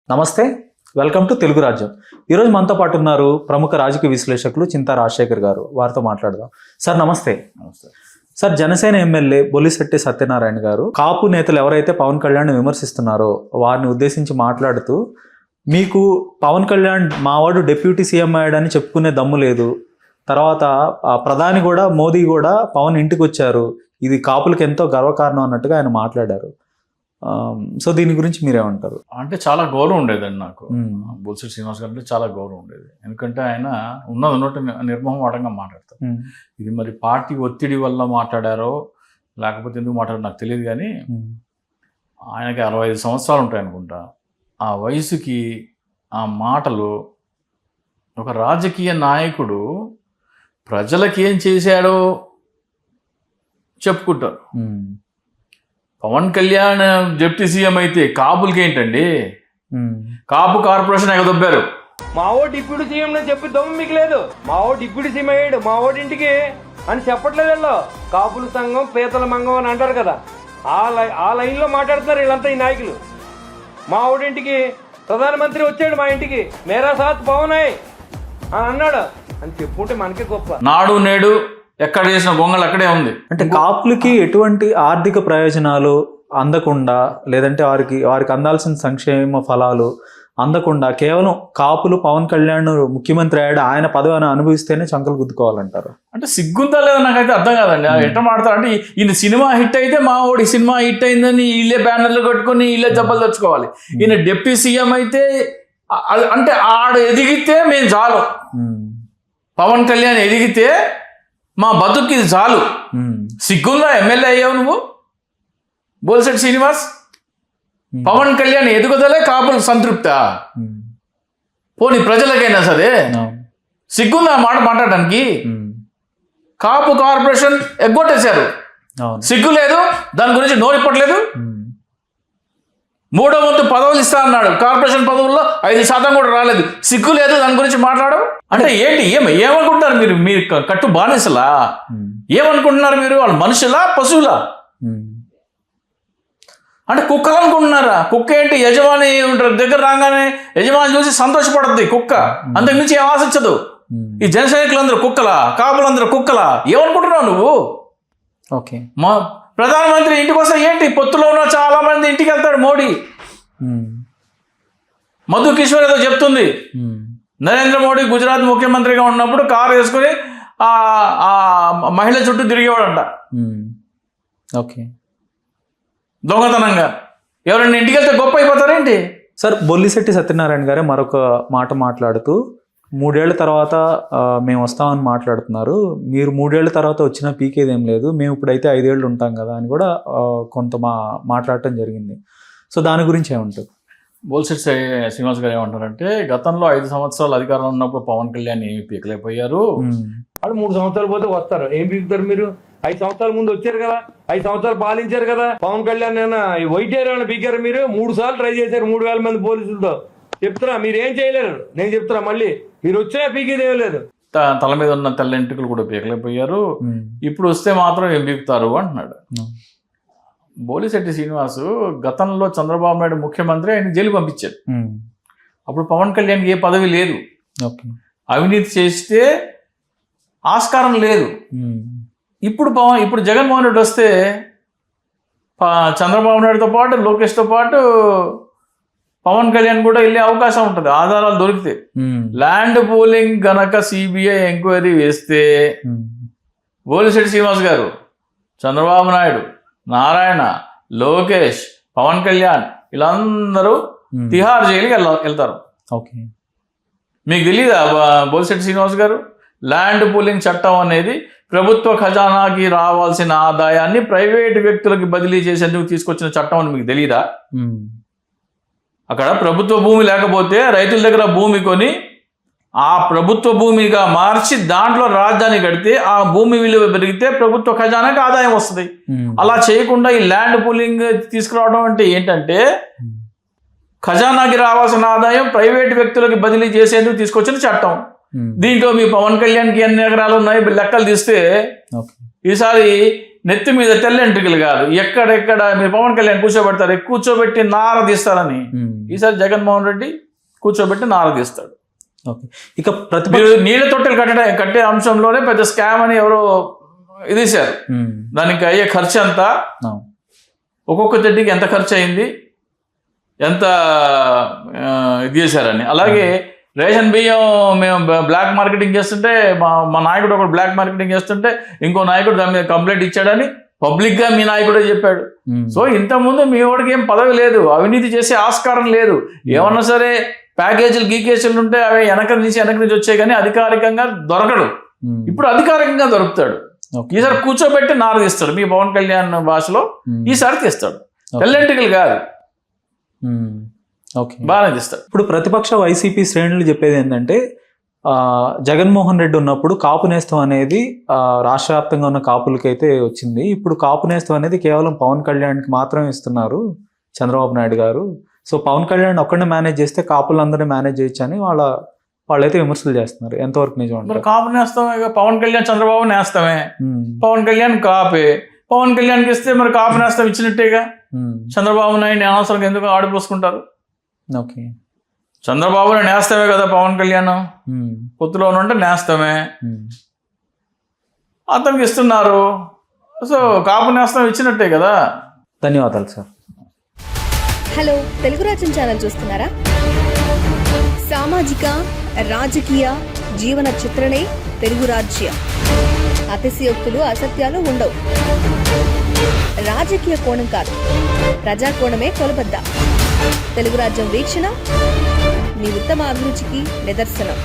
నమస్తే, welcome to Telugu రాజ్యం. ఈరోజు మనతో పాటు ఉన్నారు ప్రముఖ రాజకీయ విశ్లేషకులు చింతా రాజశేఖర్ గారు. వారితో మాట్లాడదాం. సార్ నమస్తే. నమస్తే సార్, జనసేన ఎమ్మెల్యే బొల్లిశెట్టి సత్యనారాయణ గారు కాపు నేతలు ఎవరైతే పవన్ కళ్యాణ్ విమర్శిస్తున్నారో వారిని ఉద్దేశించి మాట్లాడుతూ, మీకు పవన్ కళ్యాణ్ మావాడు డిప్యూటీ సీఎం అయ్యాడని చెప్పుకునే దమ్ము లేదు, తర్వాత ప్రధాని కూడా మోదీ కూడా పవన్ ఇంటికి వచ్చారు, ఇది కాపులకు ఎంతో గర్వకారణం అన్నట్టుగా ఆయన మాట్లాడారు. సో దీని గురించి మీరేమంటారు? అంటే చాలా గౌరవం ఉండేదండి నాకు. బొల్సిటి శ్రీనివాస్ గారు అంటే చాలా గౌరవం ఉండేది. ఎందుకంటే ఆయన ఉన్నట్టు నిర్మోహమాటంగా మాట్లాడతారు. ఇది మరి పార్టీ ఒత్తిడి వల్ల మాట్లాడారో లేకపోతే ఎందుకు మాట్లాడారో నాకు తెలియదు, కానీ ఆయనకి 65 సంవత్సరాలు ఉంటాయి అనుకుంటా. ఆ వయసుకి ఆ మాటలు, ఒక రాజకీయ నాయకుడు ప్రజలకి ఏం చేశాడో చెప్పుకుంటారు. పవన్ కళ్యాణ్ డిప్యూటీ సీఎం అయితే కాపులకి ఏంటండి? కాపు కార్పొరేషన్ ఎగదొబ్బారు. మావో డిప్యూటీ సీఎం అని చెప్పి దమ్ము మీకు లేదు. మావో డిప్యూటీ సీఎం అయ్యాడు మావోడి ఇంటికి అని చెప్పట్లేదు. వీళ్ళు కాపుల సంఘం పీతల మంగం అని అంటారు కదా, ఆ లైన్లో మాట్లాడుతున్నారు వీళ్ళంతా ఈ నాయకులు. మావోడింటికి ప్రధానమంత్రి వచ్చాడు, మా ఇంటికి మేరా సాత్ పవన్ అని అన్నాడు అని చెప్పుకుంటే మనకే గొప్ప. నాడు నేడు ఎక్కడ చేసిన గొంగళి అక్కడే ఉంది. అంటే కాపులకి ఎటువంటి ఆర్థిక ప్రయోజనాలు అందకుండా, లేదంటే వారికి అందాల్సిన సంక్షేమ ఫలాలు అందకుండా, కేవలం కాపులు పవన్ కళ్యాణ్ ముఖ్యమంత్రి అయ్యాడు, ఆయన పదవిని అనుభవిస్తేనే చంకలు గుద్దుకోవాలంటారు. అంటే సిగ్గుందా లేదా నాకైతే అర్థం కాదండి. ఎట్లా మాడతారు అంటే, ఈయన సినిమా హిట్ అయితే మా ఓడి సినిమా హిట్ అయిందని వీళ్ళే బ్యానర్లు కట్టుకొని వీళ్ళే జబ్బలు తెచ్చుకోవాలి. ఈయన డిప్యూటీ సీఎం అయితే అంటే ఆడ ఎదిగితే మేము చాలు, పవన్ కళ్యాణ్ ఎదిగితే మా బతుక్కి ఇది చాలు. సిగ్గుందా? ఎమ్మెల్యే అయ్యావు నువ్వు బొల్సిటి శ్రీనివాస్. పవన్ కళ్యాణ్ ఎదుగుదలే కాపులకు సంతృప్త. పోనీ ప్రజలకైనా సరే సిగ్గుందా మాట మాట్లాడడానికి? కాపు కార్పొరేషన్ ఎగ్గొట్టేశారు, సిగ్గు లేదు, దాని గురించి నోరిప్పట్లేదు. 3వ వంతు పదవులు ఇస్తా అన్నాడు, కార్పొరేషన్ పదవుల్లో 5% కూడా రాలేదు, సిగ్గు లేదు, దాని గురించి మాట్లాడడం అంటే ఏంటి? ఏమనుకుంటున్నారు మీరు? మీరు కట్టు బానిసలా? ఏమనుకుంటున్నారు మీరు? వాళ్ళు మనుషులా పశువులా? అంటే కుక్కలు అనుకుంటున్నారా? కుక్క ఏంటి, యజమాని దగ్గర రాగానే యజమాని చూసి సంతోషపడుద్ది కుక్క, అంతకుమించి ఏం ఆశించదు. ఈ జన సైనికులందరూ కుక్కలా, కాపులందరూ కుక్కలా? ఏమనుకుంటున్నావు నువ్వు? ఓకే, మా ప్రధానమంత్రి ఇంటికి వస్తే ఏంటి? పొత్తులో ఉన్న చాలా మంది ఇంటికి వెళ్తాడు మోడీ. మధు కిషోర్ ఏదో చెప్తుంది, నరేంద్ర మోడీ గుజరాత్ ముఖ్యమంత్రిగా ఉన్నప్పుడు కారు వేసుకుని ఆ మహిళ చుట్టూ తిరిగేవాడంట. ఓకే, దొంగతనంగా. ఎవరైనా ఇంటికి వెళ్తే గొప్ప అయిపోతారేంటి? సార్, బొల్లిశెట్టి సత్యనారాయణ గారే మరొక మాట మాట్లాడుతూ, 3 ఏళ్ల తర్వాత మేము వస్తామని మాట్లాడుతున్నారు, మీరు 3 ఏళ్ల తర్వాత వచ్చినా పీకేదేం లేదు, మేము ఇప్పుడైతే 5 ఏళ్ళు ఉంటాం కదా అని కూడా కొంత మాట్లాడటం జరిగింది. సో దాని గురించి ఏమంటారు? బొల్సిటి శ్రీనివాస్ గారు ఏమంటారంటే, గతంలో 5 సంవత్సరాలు అధికారంలో ఉన్నప్పుడు పవన్ కళ్యాణ్ ఏమి పీకలేకపోయారు, వాళ్ళు 3 సంవత్సరాలు పోతే వస్తారు. ఏం పీకుతారు మీరు? 5 సంవత్సరాల ముందు వచ్చారు కదా, 5 సంవత్సరాలు పాలించారు కదా. పవన్ కళ్యాణ్ వైట్ ఏరియా పీకారు మీరు. 3 సార్లు ట్రై చేశారు 3,000 మంది పోలీసులతో. చెప్తున్నా మీరు ఏం చేయలేరు. నేను చెప్తున్నా మళ్ళీ, మీరు వచ్చినా పీకేదేం లేదు. తల మీద ఉన్న తెల్ల ఎంట్రుకలు కూడా పీకలేకపోయారు, ఇప్పుడు వస్తే మాత్రం ఏం పీకుతారు అంటున్నాడు. బొల్లిశెట్టి శ్రీనివాసు గతంలో చంద్రబాబు నాయుడు ముఖ్యమంత్రి ఆయన జైలు పంపించారు. అప్పుడు పవన్ కళ్యాణ్కి ఏ పదవి లేదు, అవినీతి చేస్తే ఆస్కారం లేదు. ఇప్పుడు జగన్మోహన్ రెడ్డి వస్తే చంద్రబాబు నాయుడుతో పాటు లోకేష్తో పాటు పవన్ కళ్యాణ్ కూడా వెళ్ళే అవకాశం ఉంటుంది, ఆధారాలు దొరికితే. ల్యాండ్ పూలింగ్ గనక సిబిఐ ఎంక్వైరీ వేస్తే బొల్లిశెట్టి శ్రీనివాస్ గారు, చంద్రబాబు నాయుడు, నారాయణ, లోకేష్, పవన్ కళ్యాణ్ వీళ్ళందరూ తిహార్ జైలుకి వెళ్తారు. ఓకే, మీకు తెలీదా బొల్లిశెట్టి శ్రీనివాస్ గారు? ల్యాండ్ పూలింగ్ చట్టం అనేది ప్రభుత్వ ఖజానాకి రావాల్సిన ఆదాయాన్ని ప్రైవేటు వ్యక్తులకి బదిలీ చేసేందుకు తీసుకొచ్చిన చట్టం అని మీకు తెలీదా? అక్కడ ప్రభుత్వ భూమి లేకపోతే రైతుల దగ్గర భూమి కొని ఆ ప్రభుత్వ భూమిగా మార్చి దాంట్లో రాజధాని కడితే ఆ భూమి విలువ పెరిగితే ప్రభుత్వ ఖజానాకి ఆదాయం వస్తుంది. అలా చేయకుండా ఈ ల్యాండ్ పూలింగ్ తీసుకురావడం అంటే ఏంటంటే, ఖజానాకి రావాల్సిన ఆదాయం ప్రైవేట్ వ్యక్తులకి బదిలీ చేసేందుకు తీసుకొచ్చిన చట్టం. దీంట్లో మీ పవన్ కళ్యాణ్కి ఎన్ని ఎకరాలు ఉన్నాయి లెక్కలు తీస్తే ఈసారి నెత్తి మీద తెల్ల ఎంట్రుకలు కాదు, ఎక్కడెక్కడ మీరు పవన్ కళ్యాణ్ కూర్చోబెడతారు, కూర్చోబెట్టి నార తీస్తారని. ఈసారి జగన్మోహన్ రెడ్డి కూర్చోబెట్టి నార తీస్తాడు. ఓకే. ఇక మీరు నీళ్ళ తొట్టెలు కట్టే అంశంలోనే పెద్ద స్కామ్ అని ఎవరో ఇదేశారు. దానికి అయ్యే ఖర్చు ఎంత, ఒక్కొక్క తెడ్డికి ఎంత ఖర్చు అయింది, ఎంత ఇది చేశారని. అలాగే రేషన్ బియ్యం మేము బ్లాక్ మార్కెటింగ్ చేస్తుంటే మా నాయకుడు ఒకటి బ్లాక్ మార్కెటింగ్ చేస్తుంటే ఇంకో నాయకుడు దాని మీద కంప్లైంట్ ఇచ్చాడని పబ్లిక్ గా మీ నాయకుడే చెప్పాడు. సో ఇంతకుముందు మీ వాడికి ఏం పదవి లేదు, అవినీతి చేసే ఆస్కారం లేదు. ఏమన్నా సరే ప్యాకేజీలు గీకేజీలు ఉంటే అవి వెనక నుంచి వచ్చాయి, కానీ అధికారికంగా దొరకడు. ఇప్పుడు అధికారికంగా దొరుకుతాడు. ఈసారి కూర్చోబెట్టి నార తీస్తాడు, మీ పవన్ కళ్యాణ్ భాషలో ఈసారి తీస్తాడు. తెల్లంటికలు కాదు, బాగానే తీస్తాడు. ఇప్పుడు ప్రతిపక్ష వైసీపీ శ్రేణులు చెప్పేది ఏంటంటే జగన్మోహన్ రెడ్డి ఉన్నప్పుడు కాపు నేస్తం అనేది రాష్ట్ర వ్యాప్తంగా ఉన్న కాపులకైతే వచ్చింది. ఇప్పుడు కాపు నేస్తం అనేది కేవలం పవన్ కళ్యాణ్కి మాత్రమే ఇస్తున్నారు చంద్రబాబు నాయుడు గారు. సో పవన్ కళ్యాణ్ ఒక్కడిని మేనేజ్ చేస్తే కాపులందరినీ మేనేజ్ చేయొచ్చు అని వాళ్ళైతే విమర్శలు చేస్తున్నారు. ఎంతవరకు నిజం అంటారు? కాపు నేస్తమే, పవన్ కళ్యాణ్ చంద్రబాబు నేస్తమే, పవన్ కళ్యాణ్ కాపే. పవన్ కళ్యాణ్కి ఇస్తే మరి కాపు నేస్తం ఇచ్చినట్టేగా. చంద్రబాబు నాయుడు అనవసరంగా ఎందుకు ఆడిపోసుకుంటారు? ఓకే, చంద్రబాబు నేస్తమే కదా పవన్ కళ్యాణ్, పొత్తులో ఉంటే నేస్తమే, అతనికి ఇస్తున్నారు. సో కాపు నేస్తం ఇచ్చినట్టే కదా. ధన్యవాదాలు సార్. హలో, తెలుగు రాజ్యం ఛానల్ చూస్తున్నారా? సామాజిక రాజకీయ జీవన చిత్రణే తెలుగు రాజ్యం. అతిశయోక్తులు అసత్యాలు ఉండవు. రాజకీయ కోణం కాదు, ప్రజా కోణమే కొలబద్ద. తెలుగు రాజ్యం వీక్షణ మీ ఉత్తమ అభిరుచికి నిదర్శనం.